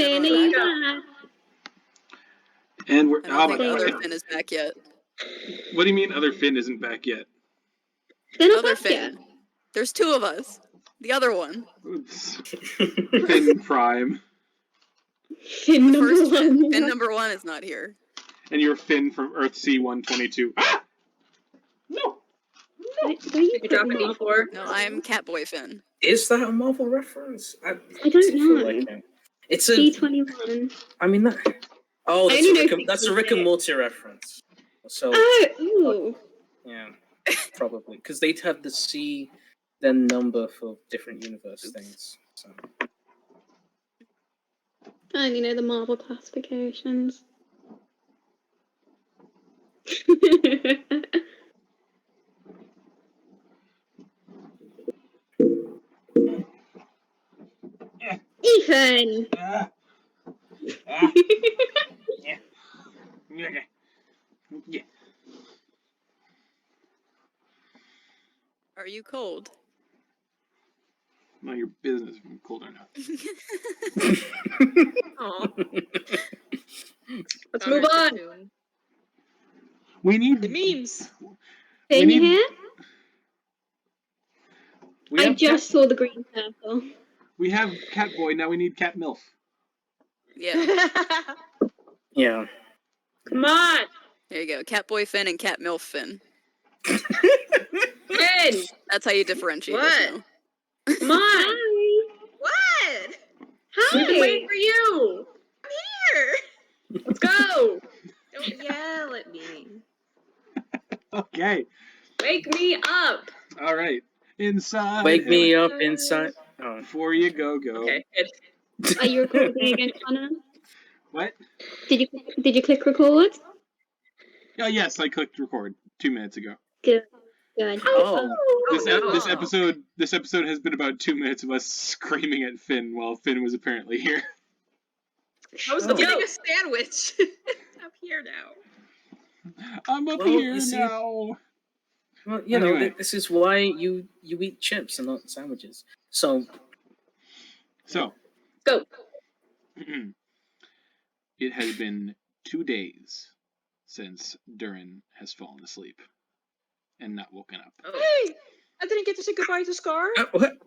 Finn, are you back? And we're... I don't think other Finn is back yet. What do you mean other Finn isn't back yet? They're not Other back Finn. yet. There's two of us. The other one. Finn Prime. Finn The first number one. Finn number 1 is not here. And you're Finn from Earthsea 122. Ah! No! Where you You drop a putting D4. No, I'm Catboy Finn. Is that a Marvel reference? I don't feel know. like it. It's a. D21. I mean that. Oh, I that's only know that's a Rick and Morty reference. So Oh, ooh. yeah, probably because they'd have the C, then number for different universe things. So. I only know the Marvel classifications. Ethan! Yeah. Are you cold? None of your business if I'm cold or not. Aw. Let's move on. We need... The memes. Finn, you here? We I have just saw the green circle. We have Catboy, now we need Cat MILF. Yeah. Yeah. Come on. There you go. Catboy Finn and Cat MILF Finn. Finn. That's how you differentiate What? this now. Come on. Hi. What? Hi. We've been waiting for you. I'm here. Let's go. Don't yell at me. Okay. Wake me up. All right. Inside. Wake me up inside. Oh. Before you go. Okay, good. Are you recording again, Connor? What? Did you click record? Oh, yes, I clicked record 2 minutes ago. Good. Good. Oh. This episode has been about 2 minutes of us screaming at Finn while Finn was apparently here. I was Oh. getting a sandwich. I'm here now. I'm up Well, here you see- now. Well, you know, Anyway. this is why you eat chips and not sandwiches. So. Go. It has been 2 days since Dhuur'in has fallen asleep and not woken up. Oh. Hey, I didn't get to say goodbye to Scar. What?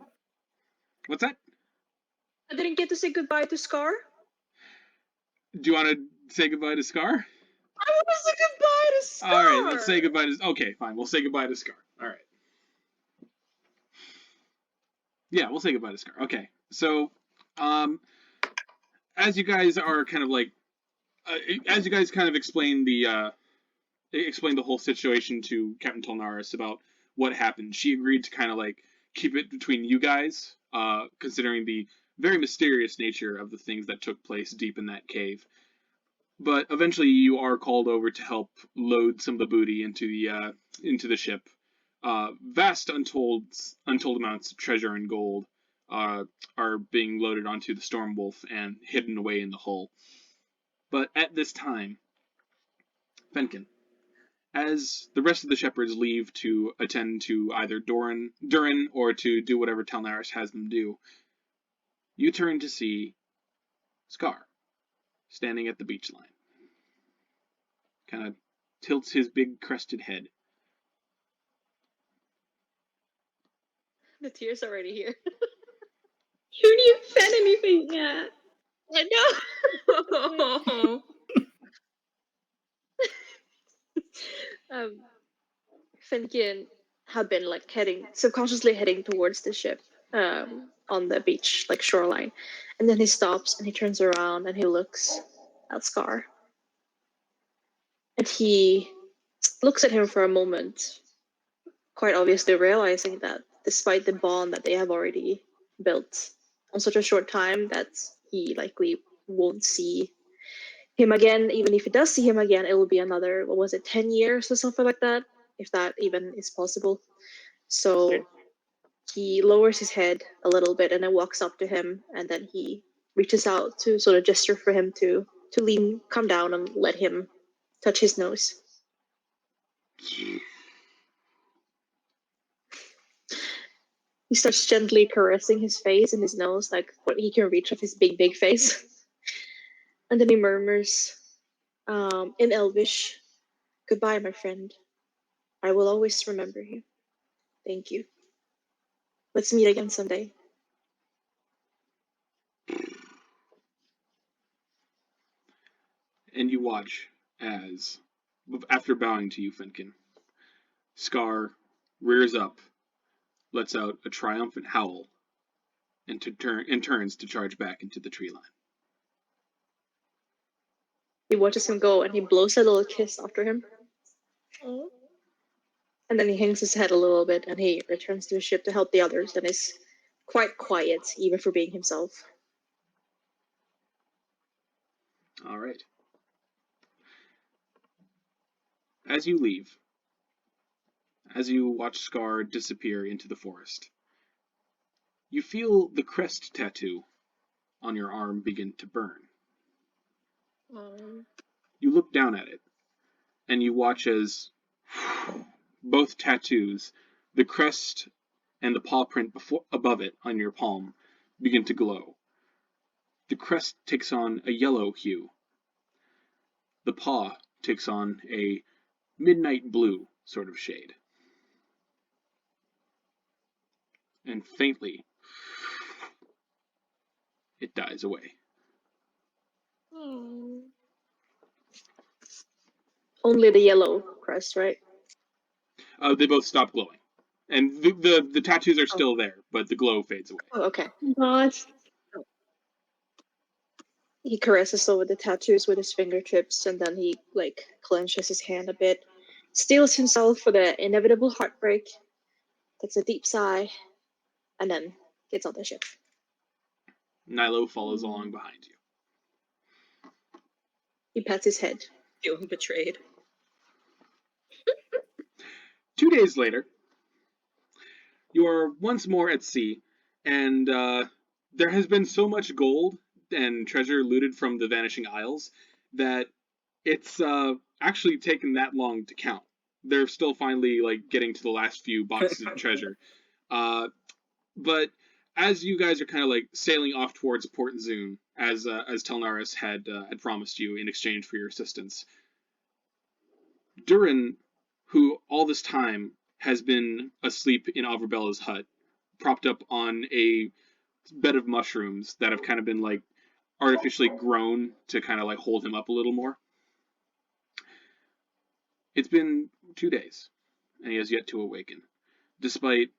What's that? I didn't get to say goodbye to Scar. Do you want to say goodbye to Scar? I want to say goodbye to Scar. All right, let's say goodbye to... Okay, fine. We'll say goodbye to Scar. All right. Yeah, we'll say goodbye to Scar. Okay. So, as you guys are kind of like... as you guys kind of explain the whole situation to Captain Tolnaris about what happened, she agreed to kind of like keep it between you guys, considering the very mysterious nature of the things that took place deep in that cave. But eventually you are called over to help load some of the booty into the ship. Vast untold amounts of treasure and gold are being loaded onto the Stormwolf and hidden away in the hull. But at this time, Fenkin, as the rest of the shepherds leave to attend to either Dhuur'in or to do whatever Talnaris has them do, you turn to see Scar standing at the beach line. Kind of tilts his big crested head. The tears are already here. You haven't even said anything yet. I know. Fenkin had been like subconsciously heading towards the ship on the beach, like shoreline. And then he stops and he turns around and he looks at Scar. And he looks at him for a moment, quite obviously realizing that despite the bond that they have already built on such a short time, that he likely won't see him again. Even if he does see him again, it will be another, 10 years or something like that, if that even is possible. So he lowers his head a little bit and then walks up to him, and then he reaches out to sort of gesture for him to come down and let him touch his nose. He starts gently caressing his face and his nose, like what he can reach of his big face. And then he murmurs, in Elvish, "Goodbye, my friend. I will always remember you. Thank you. Let's meet again someday." And you watch as, after bowing to you, Fenkin, Scar rears up, lets out a triumphant howl, and turns to charge back into the tree line. He watches him go and he blows a little kiss after him. And then he hangs his head a little bit and he returns to the ship to help the others and is quite quiet, even for being himself. All right. As you leave, as you watch Scar disappear into the forest, you feel the crest tattoo on your arm begin to burn. You look down at it, and you watch as both tattoos, the crest and the paw print above it on your palm, begin to glow. The crest takes on a yellow hue. The paw takes on a midnight blue sort of shade. And faintly, it dies away. Only the yellow crest, right? They both stop glowing. And the tattoos are still there, but the glow fades away. Oh, okay. God. He caresses over the tattoos with his fingertips, and then he clenches his hand a bit, steels himself for the inevitable heartbreak, takes a deep sigh, and then gets on the ship. Nilo follows along behind you. He pats his head. Feeling betrayed. 2 days later, you are once more at sea, and there has been so much gold and treasure looted from the Vanishing Isles that it's actually taken that long to count. They're still finally getting to the last few boxes of treasure. But as you guys are kind of sailing off towards Port Zune, as Telnaris had promised you in exchange for your assistance, Dhuur'in, who all this time has been asleep in Alverbella's hut, propped up on a bed of mushrooms that have kind of been artificially grown to kind of hold him up a little more. It's been 2 days, and he has yet to awaken, despite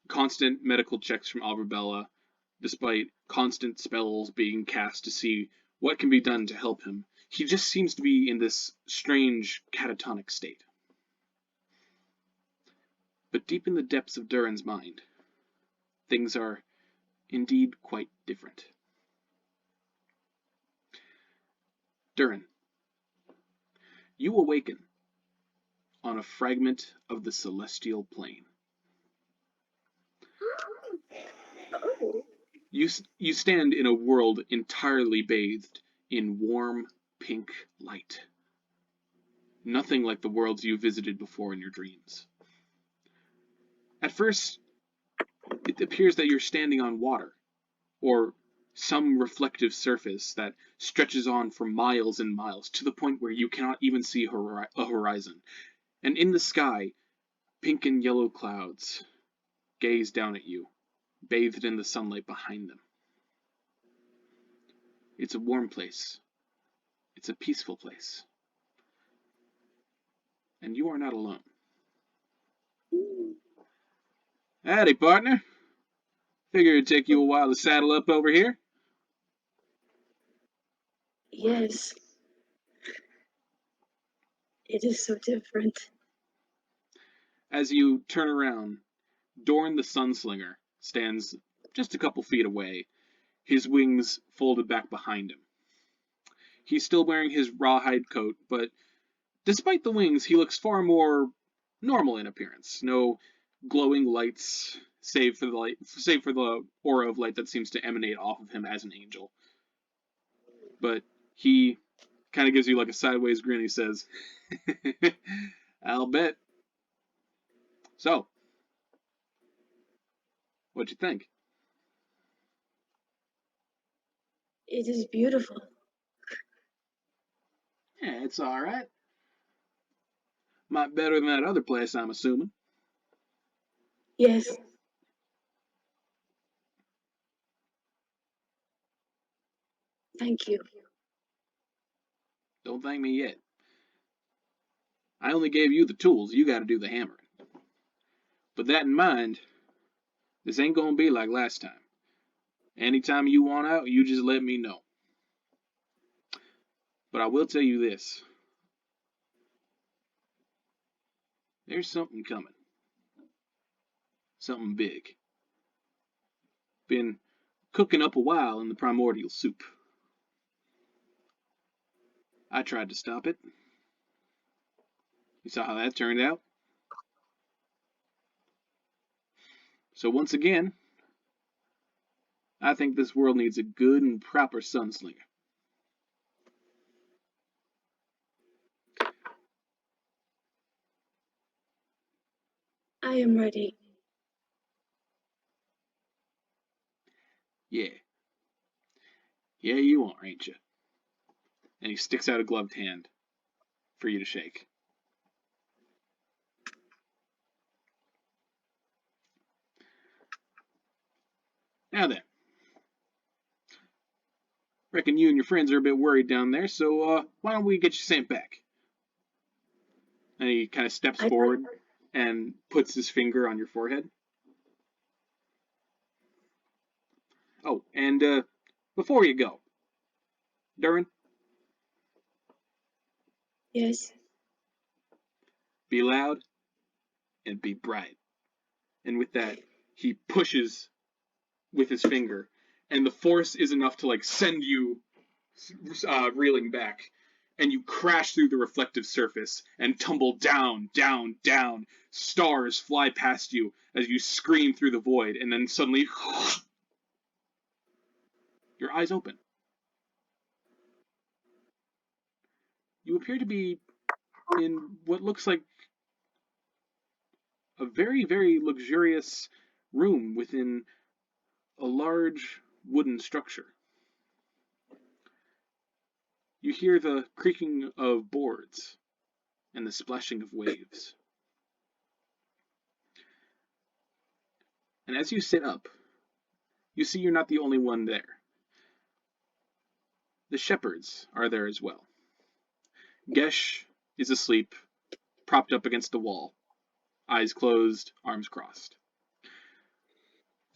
constant medical checks from Alverbella, despite constant spells being cast to see what can be done to help him. He just seems to be in this strange catatonic state. But deep in the depths of Dhuur'in's mind, things are indeed quite different. Dhuur'in, you awaken on a fragment of the celestial plane. You stand in a world entirely bathed in warm pink light. Nothing like the worlds you visited before in your dreams. At first, it appears that you're standing on water, or some reflective surface that stretches on for miles and miles, to the point where you cannot even see a horizon. And in the sky, pink and yellow clouds gaze down at you, bathed in the sunlight behind them. It's a warm place. It's a peaceful place. And you are not alone. Howdy, partner. Figure it'd take you a while to saddle up over here. Yes. It is so different. As you turn around, Dorn the Sunslinger stands just a couple feet away, his wings folded back behind him. He's still wearing his rawhide coat, but despite the wings, he looks far more normal in appearance. No glowing lights, save for the aura of light that seems to emanate off of him as an angel. But he kind of gives you a sideways grin. He says, "I'll bet." So, what'd you think? It is beautiful. Yeah, it's all right. Might better than that other place, I'm assuming. Yes. Thank you. Don't thank me yet. I only gave you the tools. You got to do the hammering. But that in mind, this ain't gonna be like last time. Anytime you want out, you just let me know. But I will tell you this. There's something coming. Something big. Been cooking up a while in the primordial soup. I tried to stop it. You saw how that turned out? So once again, I think this world needs a good and proper sunslinger. I am ready. Yeah. Yeah, you are, ain't you? And he sticks out a gloved hand for you to shake. Now then. Reckon you and your friends are a bit worried down there, so why don't we get you sent back? And he kind of steps forward and puts his finger on your forehead. Oh, and before you go, Dhuur'in, Yes. be loud and be bright. And with that, he pushes with his finger, and the force is enough to like send you reeling back, and you crash through the reflective surface and tumble down, down, down. Stars fly past you as you scream through the void, and then suddenly your eyes open. You appear to be in what looks like a very, very luxurious room within a large wooden structure. You hear the creaking of boards and the splashing of waves. And as you sit up, you see you're not the only one there. The shepherds are there as well. Gesh is asleep, propped up against the wall, eyes closed, arms crossed.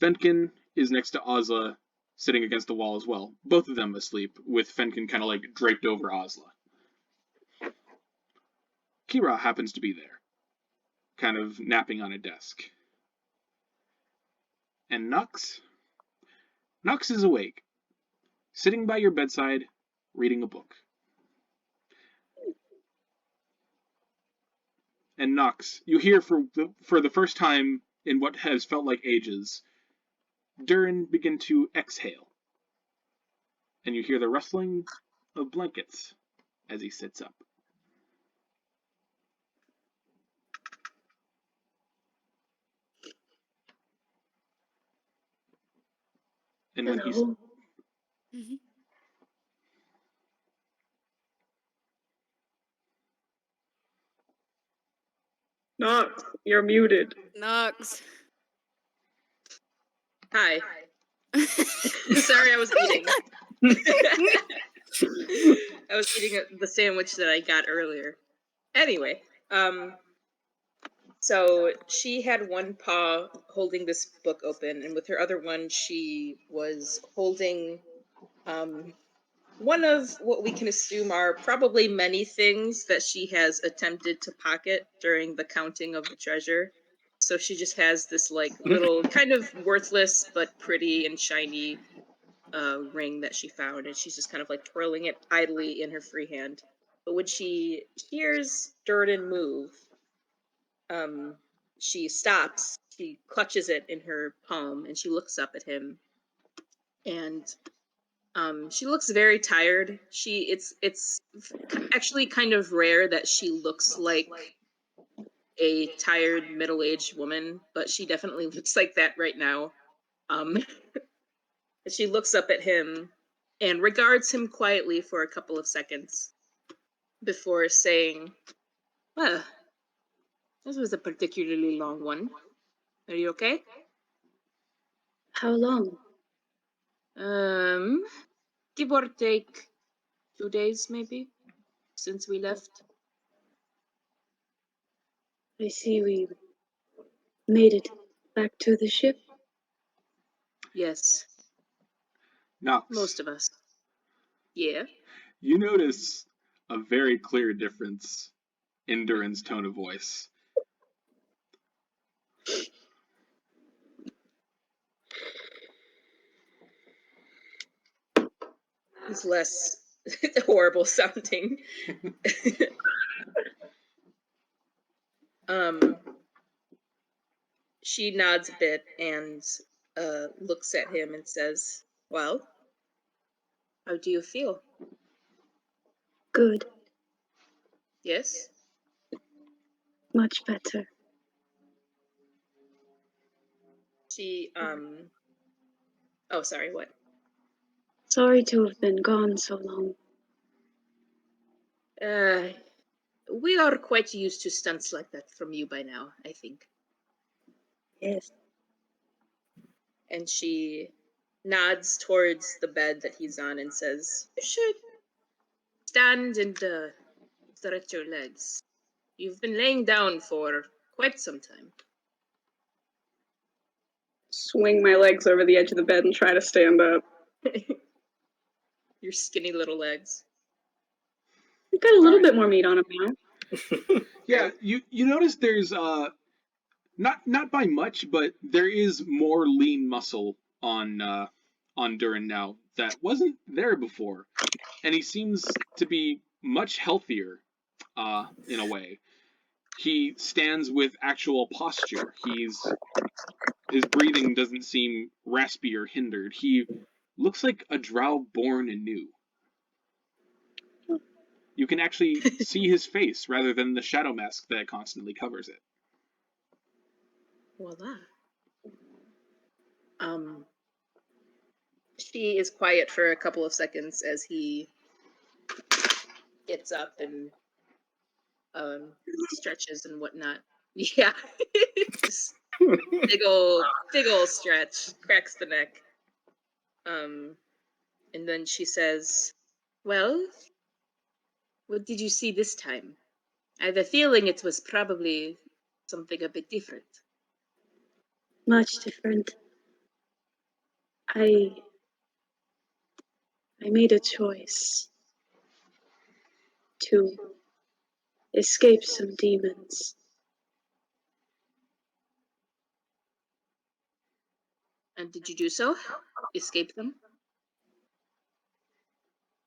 Fenkin is next to Ozla, sitting against the wall as well. Both of them asleep, with Fenkin kind of like draped over Ozla. Kira happens to be there, kind of napping on a desk. And Nux? Nux is awake, sitting by your bedside, reading a book. And Nux, you hear for the first time in what has felt like ages, Dhuur'in begin to exhale. And you hear the rustling of blankets as he sits up. And when he's Hello. Mhm. Knox, you're muted. Nox. Hi. Sorry, I was eating. I was eating the sandwich that I got earlier. Anyway, so she had one paw holding this book open, and with her other one, she was holding one of what we can assume are probably many things that she has attempted to pocket during the counting of the treasure. So she just has this like little kind of worthless but pretty and shiny ring that she found, and she's just kind of like twirling it idly in her free hand. But when she hears Dhuur'in move, she stops, she clutches it in her palm, and she looks up at him. And she looks very tired. It's actually kind of rare that she looks like a tired middle-aged woman, but she definitely looks like that right now. She looks up at him and regards him quietly for a couple of seconds. before saying, "Well, this was a particularly long one. Are you okay?" How long? Give or take 2 days, maybe, since we left. I see we made it back to the ship. Yes, Nox, most of us. Yeah. you notice a very clear difference in Dhuur'in's tone of voice. It's less horrible sounding. She nods a bit and looks at him and says, "Well, how do you feel?" Good. Yes? Much better. She, oh, sorry, what? Sorry to have been gone so long. We are quite used to stunts like that from you by now, I think. Yes. And she nods towards the bed that he's on and says, "You should stand and stretch your legs. You've been laying down for quite some time." Swing my legs over the edge of the bed and try to stand up. Your skinny little legs. I've got a little bit more meat on them now. Yeah, you notice there's not by much, but there is more lean muscle on Dhuur'in now that wasn't there before, and he seems to be much healthier in a way. He stands with actual posture. His breathing doesn't seem raspy or hindered. He looks like a Drow born anew. You can actually see his face rather than the shadow mask that constantly covers it. Voila. She is quiet for a couple of seconds as he gets up and stretches and whatnot. Yeah. Just big old stretch, cracks the neck. And then she says, "Well, what did you see this time? I have a feeling it was probably something a bit different." Much different. I made a choice to escape some demons. And did you do so? Escape them?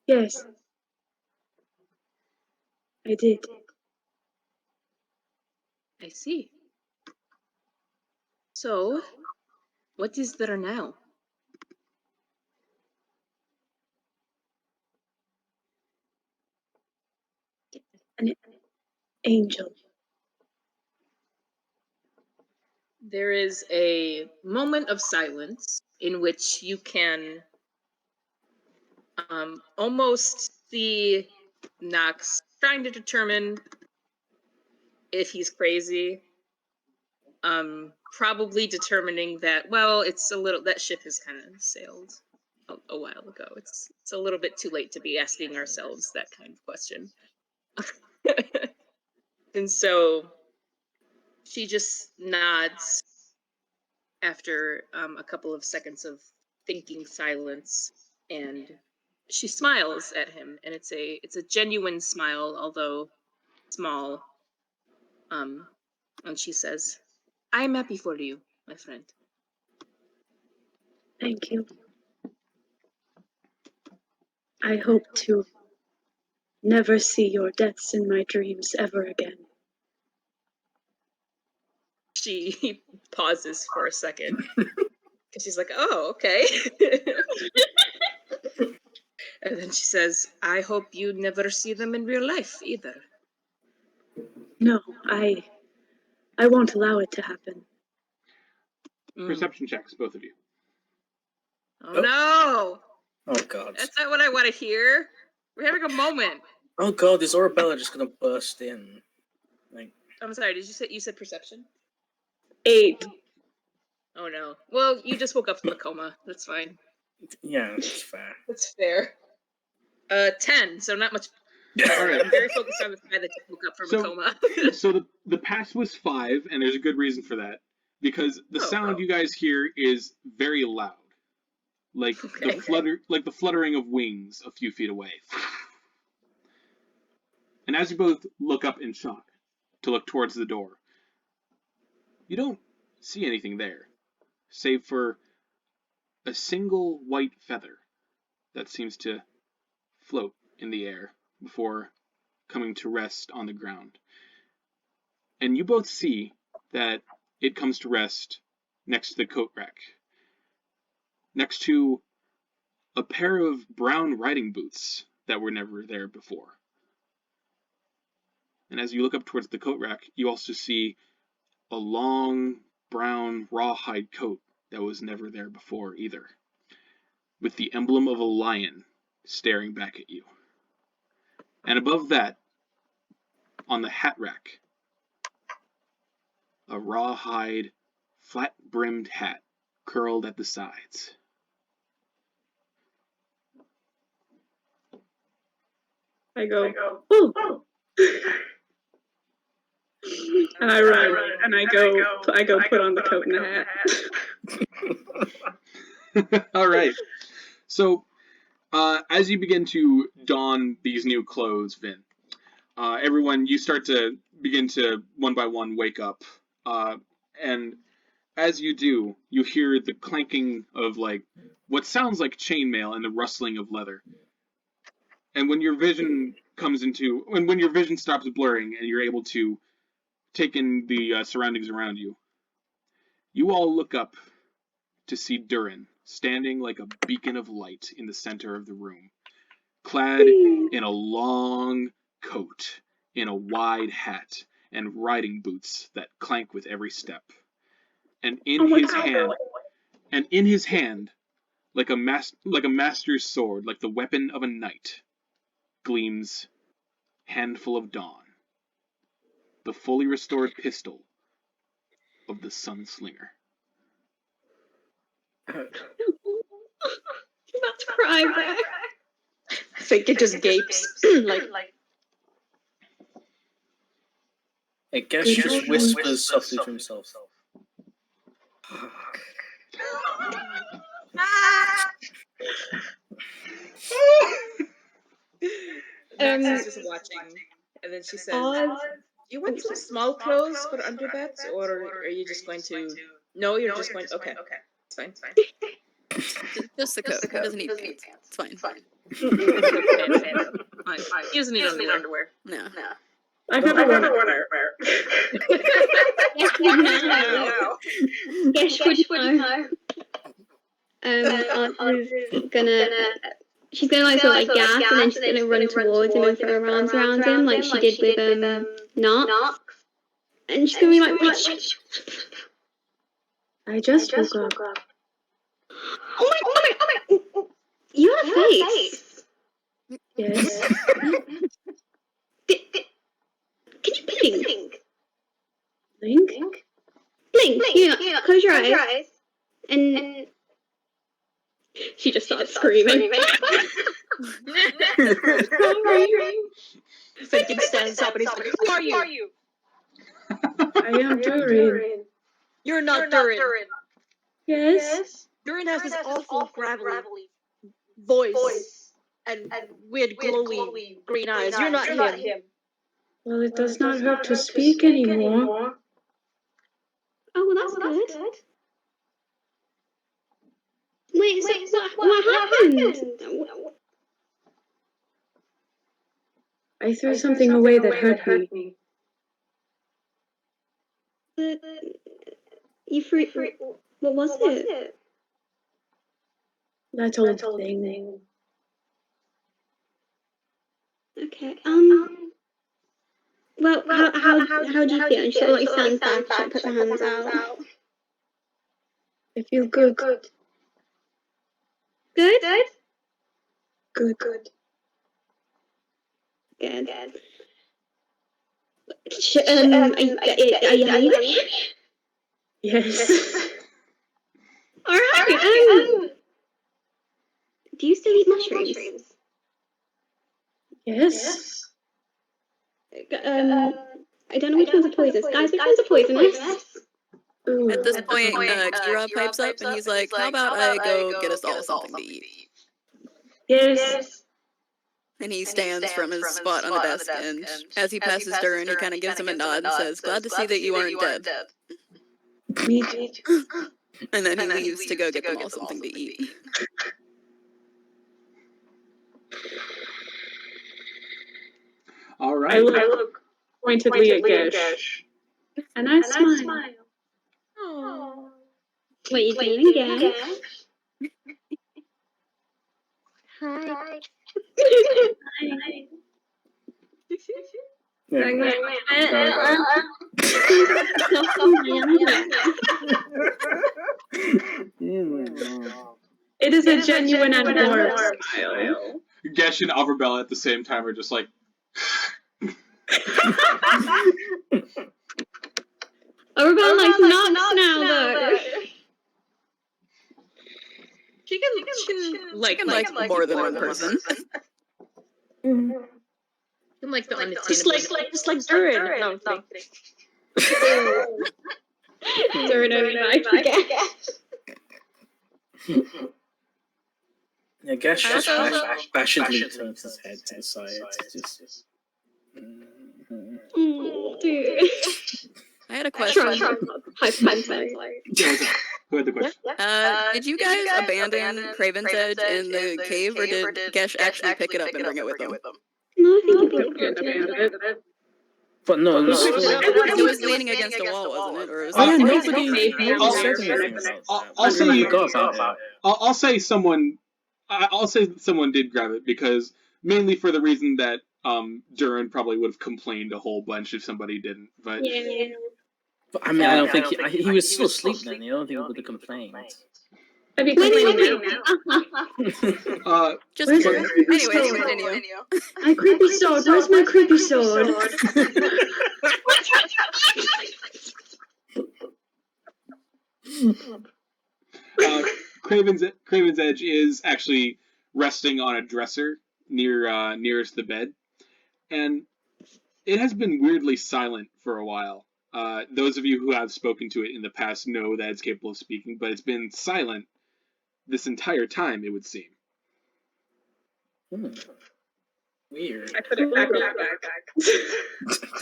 Yes, I did. I see. So, what is there now? An angel. There is a moment of silence in which you can almost see Nox trying to determine if he's crazy. Probably determining that, well, it's a little, that ship has kind of sailed a while ago. It's a little bit too late to be asking ourselves that kind of question. And so she just nods after a couple of seconds of thinking silence, and she smiles at him, and it's a genuine smile, although small. And she says, "I'm happy for you, my friend." Thank you. I hope to never see your deaths in my dreams ever again. She pauses for a second because she's like, "Oh, okay." And then she says, "I hope you never see them in real life either." No, I won't allow it to happen. Perception checks, both of you. Oh no! Oh god. That's not what I want to hear. We're having a moment. Oh god, is Arabella just gonna burst in? Like, I'm sorry, did you said perception? 8. Oh no. Well, you just woke up from a coma. That's fine. yeah, that's fair. That's fair. 10, so not much. All right. I'm very focused on the guy that just woke up from a coma. So the pass was 5, and there's a good reason for that. Because the sound you guys hear is very loud. Like the fluttering of wings a few feet away. And as you both look up in shock to look towards the door, you don't see anything there, save for a single white feather that seems to float in the air before coming to rest on the ground. And you both see that it comes to rest next to the coat rack, next to a pair of brown riding boots that were never there before. And as you look up towards the coat rack, you also see a long brown rawhide coat that was never there before either, with the emblem of a lion staring back at you. And above that, on the hat rack, a rawhide, flat-brimmed hat curled at the sides. I go, oh. And I run, and I go put on the coat and the hat. All right. So, as you begin to don these new clothes, Vinn, everyone, you start to begin to, one by one, wake up. And as you do, you hear the clanking of, like, what sounds like chainmail and the rustling of leather. And when your vision when your vision stops blurring and you're able to take in the surroundings around you, you all look up to see Dhuur'in standing like a beacon of light in the center of the room, clad in a long coat, in a wide hat, and riding boots that clank with every step. And in his hand, like a master's sword, like the weapon of a knight, gleams Handful of Dawn, the fully restored pistol of the Sunslinger. I'm about to cry, Brad. Fenkin just gapes, like. Hey, Gesh just whispers softly to himself. Max is just watching, and then she says, "You want some small clothes for underbeds, or are you just going to? No, you're just going. Okay, it's fine. Just the coat. He doesn't need pants. It's fine. He doesn't need underwear. No. I've never worn underwear. Gesh would know. Arthur's gonna. She's gonna like sort of like gasp, and then she's gonna run towards him and throw her arms around him like she did with Nox. And she's gonna be like, "Wait, I just woke up. oh my! You have a face. Yes. Can you blink? Blink? Blink. You close your eyes. And she just starts screaming. Fenkin stands up and he's like, "Who are you? I am Dhuur'in. You're not Dhuur'in. Yes? Dhuur'in has this awful gravelly voice and weird glowy green eyes. You're not him. Well, it does not hurt to speak anymore. Oh, well, that's good. Wait, so what happened? I threw something away that hurt me. You threw... What was it? That old thing. Okay, well, how do you feel? And she sort of like stands back, she puts her hands out. I feel good. Good? Good. Good. Are you hungry? Yes. Alright, do you still eat mushrooms? Yes. I don't know which ones are poisonous. Guys, which ones are poisonous? Ooh. At this point, Kira pipes up and he's like, "How about I go get us all something to eat?" Yes. And he stands from his spot on the desk, and as he passes Dhuur'in, he kind of gives him a nod and says, "Glad to see that you aren't dead." Me too. And then he leaves to go get them all something to eat. All I right. look pointedly at Gesh. And I smile. Aww. What are you doing, Gesh? Hi. It is a genuine and warm smile. Gesh and Alverbella at the same time are just like. Arabella likes knocks now, though. She can like more than one person. Can like the unattainable. Just like Dhuur'in. No, I'm kidding. Dhuur'in, I forget. Yeah, Gesh just Also- bashedly turns his head to the side. Just... Dude. I had a question. Yeah, who had the question? Did you guys abandon Craven's Edge in the cave, or did Gesh actually pick it up and bring it with him? No, I think it But no, it was It was leaning against a wall, wasn't it? Or was Oh, yeah, it nobody said anything about that. I'll say I you forgot about it. I'll say someone. I'll say someone did grab it because mainly for the reason that Dhuur'in probably would have complained a whole bunch if somebody didn't. But But, I mean, I don't think he was still asleep then. I don't think he would have complained. I'd be complaining now. just Where's curious. my Anyways, sword? continue. My creepy sword. Where's my creepy sword? Craven's Edge is actually resting on a dresser nearest the bed, and it has been weirdly silent for a while. Those of you who have spoken to it in the past know that it's capable of speaking, but it's been silent this entire time, it would seem. Weird. I put it back.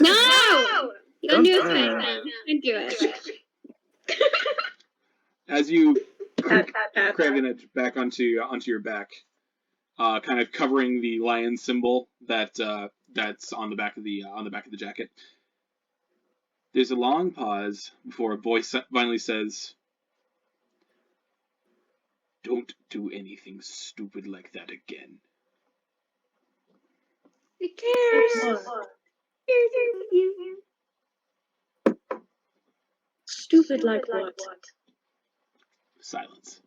No! You gotta do it now. And do it. As you Pat. Craven Edge back onto your back, kind of covering the lion symbol that's on the back of the jacket. There's a long pause before a voice finally says, "Don't do anything stupid like that again." Who cares? Stupid like what? Silence.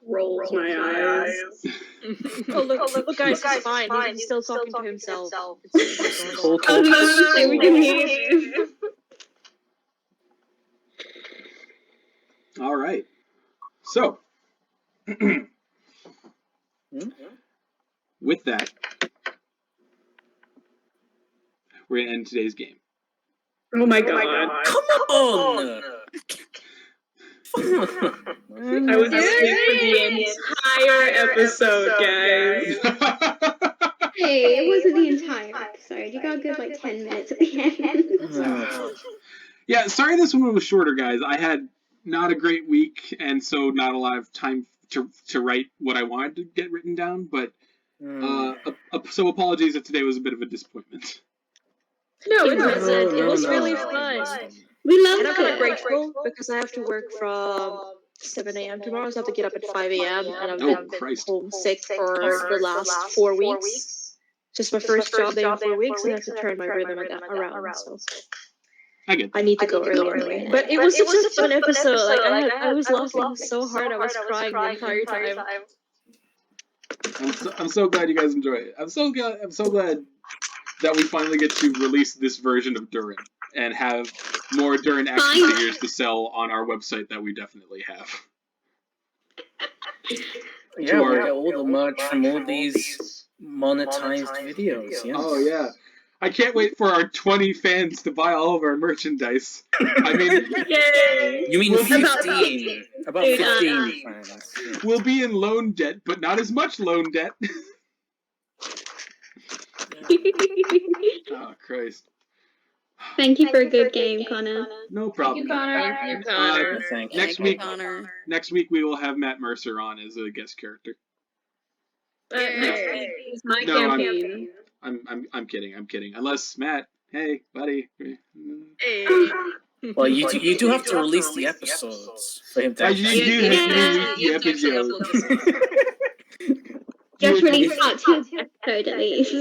Rolls my eyes. Oh, look, guys, he's fine. He's still talking to himself. Cold Oh, talk. no, we can hear you. All right. So, with that, we're gonna end today's game. Oh my god. Come on! I was asleep for the entire episode, guys. Hey, it wasn't the entire episode. You got a good, 10 minutes at the end. Yeah, sorry this one was shorter, guys. I had not a great week, and so not a lot of time to write what I wanted to get written down, but so apologies if today was a bit of a disappointment. No, It wasn't. It was really no. fun. We love And I'm kind of it. grateful because I have to work from 7 a.m. tomorrow, so I have to get up at 5 a.m. and I've Oh, been Christ. homesick for the last 4 weeks. Just my first job day in 4 weeks, and I have to turn my rhythm around. So I get that. I need to go early anyway. But it was such a fun episode. I was laughing so hard, I was crying the entire time. I'm so glad you guys enjoy it. I'm so glad that we finally get to release this version of Dhuur'in and have more Dhuur'in action figures to sell on our website that we definitely have. Yeah, we get all the merch from all these monetized videos. Yes. Oh yeah. I can't wait for our 20 fans to buy all of our merchandise. I mean, Yay! You mean We'll be- 15? About 15 fans. we'll be in loan debt, but not as much loan debt. Oh Christ. Thank you for a good game, Connor. No problem. Thank you, Connor. Thank you. Next Thank you, week- Connor. Next week we will have Matt Mercer on as a guest character. Next week is my No, I'm- campaign. I'm kidding. Unless Matt, hey buddy. Hey. Well, you do have to release the episodes for him to. You do have to release the You have to actually episode. upload this. Just release part 2 episode at least.